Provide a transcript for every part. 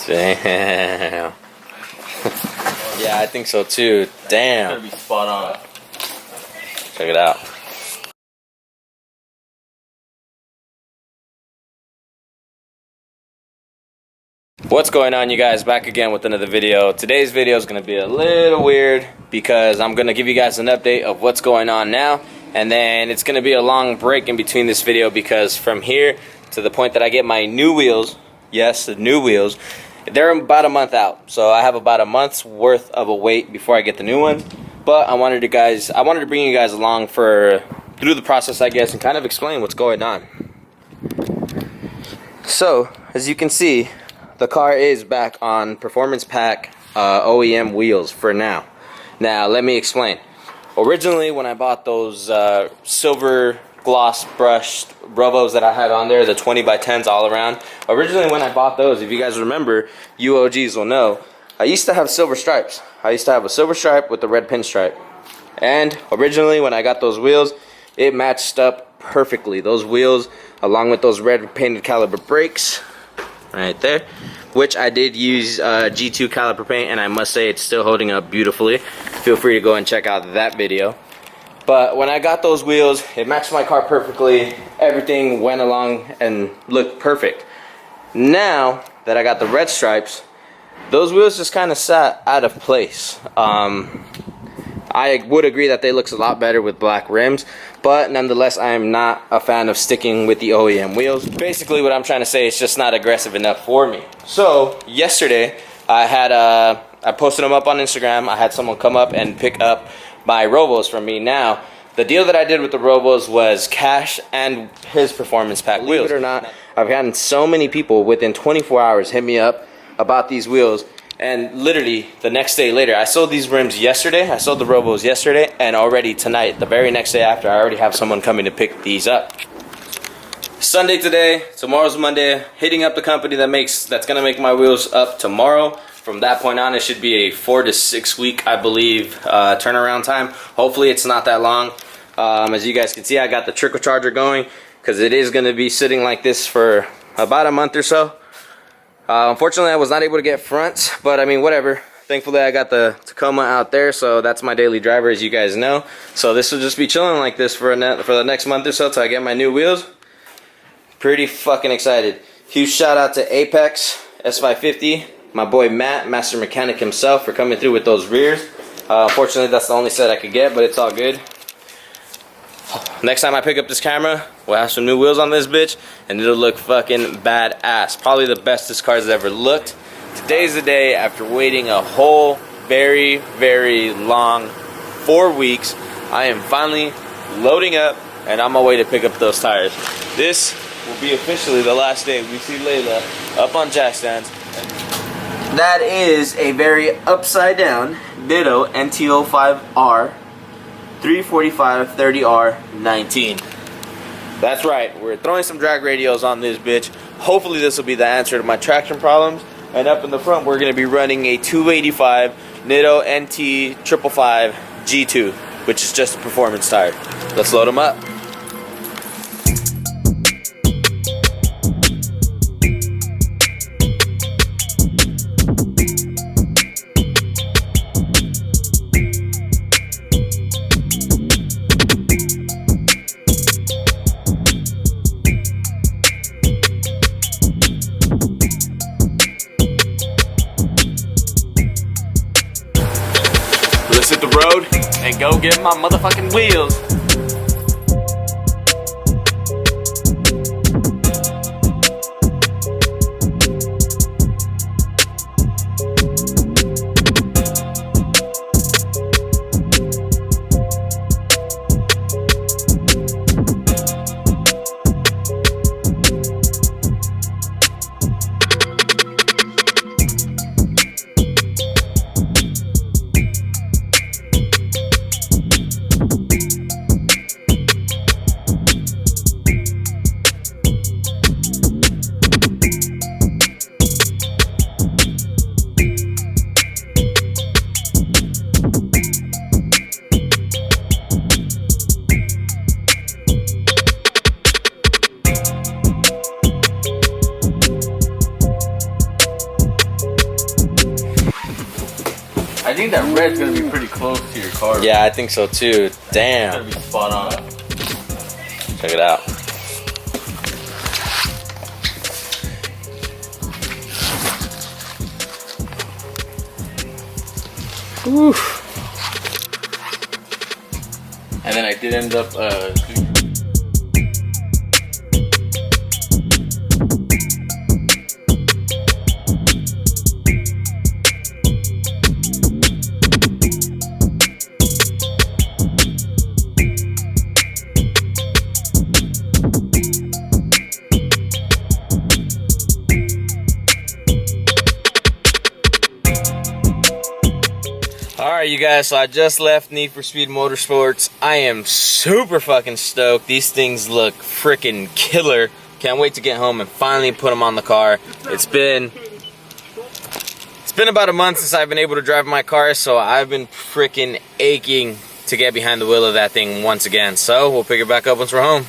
Damn. Yeah, I think so too. Damn. It's gonna be spot on. Check it out. What's going on, you guys? Back again with another video. Today's video is going to be a little weird because I'm going to give you guys an update of what's going on now, and then it's going to be a long break in between this video because from here to the point that I get my new wheels, yes, the new wheels, they're about a month out. So I have about a month's worth of a wait before I get the new one. But I wanted to bring you guys along through the process, I guess, and kind of explain what's going on. So, as you can see, the car is back on Performance Pack OEM wheels for now. Now, let me explain. Originally, when I bought those silver gloss brushed Brovos that I had on there, the 20x10s all around. Originally, when I bought those, if you guys remember, you OGs will know, I used to have silver stripes. I used to have a silver stripe with the red pinstripe. And originally, when I got those wheels, it matched up perfectly. Those wheels, along with those red painted caliber brakes, right there, which I did use G2 caliper paint, and I must say it's still holding up beautifully. Feel free to go and check out that video. But when I got those wheels, it matched my car perfectly. Everything went along and looked perfect. Now that I got the red stripes, those wheels just kind of sat out of place. I would agree that they look a lot better with black rims, but nonetheless, I am not a fan of sticking with the OEM wheels. Basically, what I'm trying to say is just not aggressive enough for me. So yesterday, I posted them up on Instagram. I had someone come up and pick up my Robos from me. Now, the deal that I did with the Robos was cash and his Performance Pack wheels. Believe it or not, I've gotten so many people within 24 hours hit me up about these wheels. And literally the next day later, I sold these rims yesterday. I sold the Robos yesterday, and already tonight, the very next day after, I already have someone coming to pick these up. Sunday today, tomorrow's Monday. Hitting up the company that's gonna make my wheels up tomorrow. From that point on, it should be a 4 to 6 week, I believe, turnaround time. Hopefully, it's not that long. As you guys can see, I got the trickle charger going because it is gonna be sitting like this for about a month or so. Unfortunately, I was not able to get fronts, but I mean, whatever. Thankfully, I got the Tacoma out there, so that's my daily driver, as you guys know. So this will just be chilling like this for the next month or so till I get my new wheels. Pretty fucking excited. Huge shout out to Apex S550, my boy Matt, master mechanic himself, for coming through with those rears. Unfortunately, that's the only set I could get, but it's all good. Next time I pick up this camera, we'll have some new wheels on this bitch, and it'll look fucking badass. Probably the best this car's ever looked. Today's the day after waiting a whole very, very long 4 weeks. I am finally loading up, and on my way to pick up those tires. This will be officially the last day we see Layla up on jack stands. That is a very upside down Nitto NT05R 345 30R 19. That's right, we're throwing some drag radios on this bitch. Hopefully this will be the answer to my traction problems. And up in the front, we're going to be running a 285 Nitto NT 555 G2, which is just a performance tire. Let's load them up. Let's hit the road and go get my motherfucking wheels. think that red's gonna be pretty close to your car. Yeah, I think so too. Damn. It's gonna be spot on. Check it out. Oof. And then I did end up Alright you guys, so I just left Need for Speed Motorsports. I am super fucking stoked. These things look freaking killer. Can't wait to get home and finally put them on the car. It's been about a month since I've been able to drive my car, so I've been freaking aching to get behind the wheel of that thing once again. So we'll pick it back up once we're home.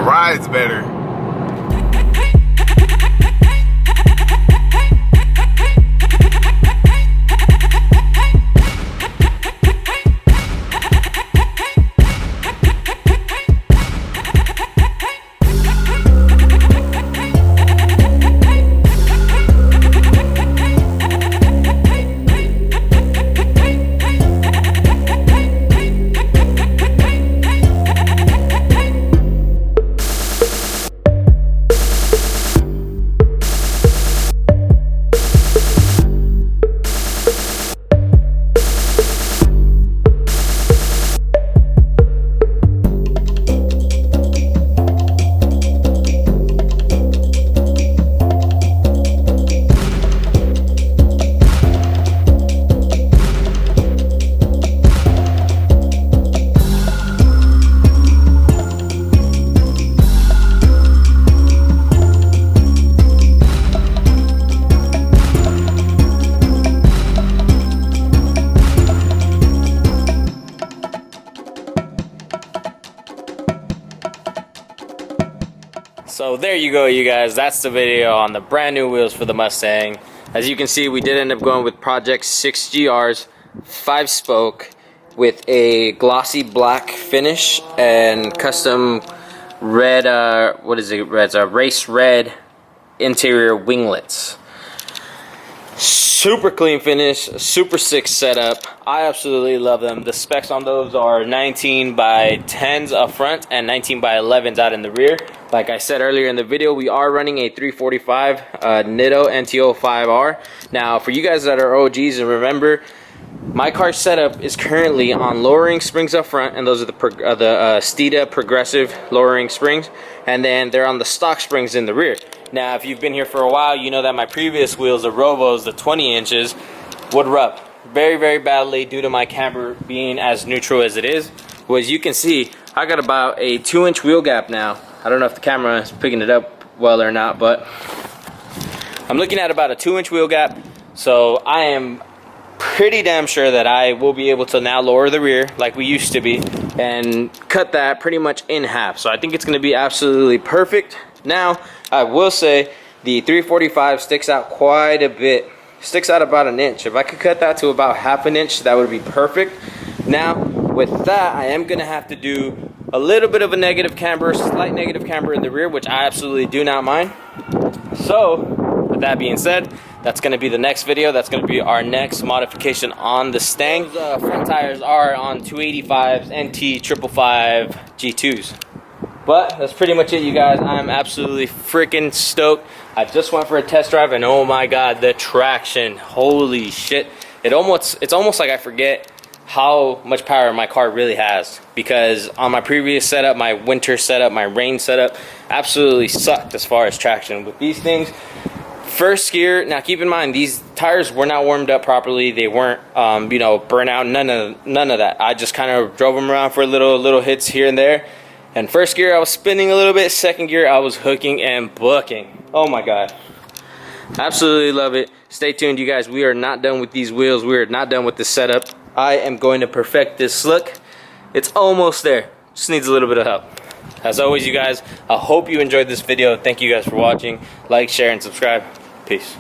Rides better. So there you go, you guys. That's the video on the brand new wheels for the Mustang. As you can see, we did end up going with Project 6 GRs, 5-spoke, with a glossy black finish and custom red, what is it? It's a race red interior winglets. Super clean finish, super sick setup. I absolutely love them. The specs on those are 19 by 10s up front and 19 by 11s out in the rear. Like I said earlier in the video, we are running a 345 Nitto NTO 5R. Now, for you guys that are OGs and remember, my car setup is currently on lowering springs up front, and those are the Steeda progressive lowering springs, and then they're on the stock springs in the rear. Now, if you've been here for a while, you know that my previous wheels, the Rovos, the 20 inches, would rub very, very badly due to my camber being as neutral as it is. Well, as you can see, I got about a 2-inch wheel gap now. I don't know if the camera is picking it up well or not, but I'm looking at about a 2-inch wheel gap. So I am pretty damn sure that I will be able to now lower the rear like we used to be and cut that pretty much in half. So I think it's going to be absolutely perfect. Now, I will say the 345 sticks out quite a bit. Sticks out about an inch. If I could cut that to about half an inch, that would be perfect. Now, with that, I am gonna have to do a little bit of a negative camber, slight negative camber in the rear, which I absolutely do not mind. So, with that being said, that's gonna be the next video. That's gonna be our next modification on the Mustang. Those front tires are on 285s NT 555 G2s. But that's pretty much it, you guys. I'm absolutely freaking stoked. I just went for a test drive, and oh my god, the traction! Holy shit! It's almost like I forget how much power my car really has, because on my previous setup, my winter setup, my rain setup, absolutely sucked as far as traction. With these things, first gear. Now keep in mind, these tires were not warmed up properly. They weren't, you know, burnt out. None of that. I just kind of drove them around for little hits here and there. And first gear, I was spinning a little bit. Second gear, I was hooking and booking. Oh my god. Absolutely love it. Stay tuned, you guys. We are not done with these wheels. We are not done with this setup. I am going to perfect this look. It's almost there. Just needs a little bit of help. As always, you guys, I hope you enjoyed this video. Thank you guys for watching. Like, share, and subscribe. Peace.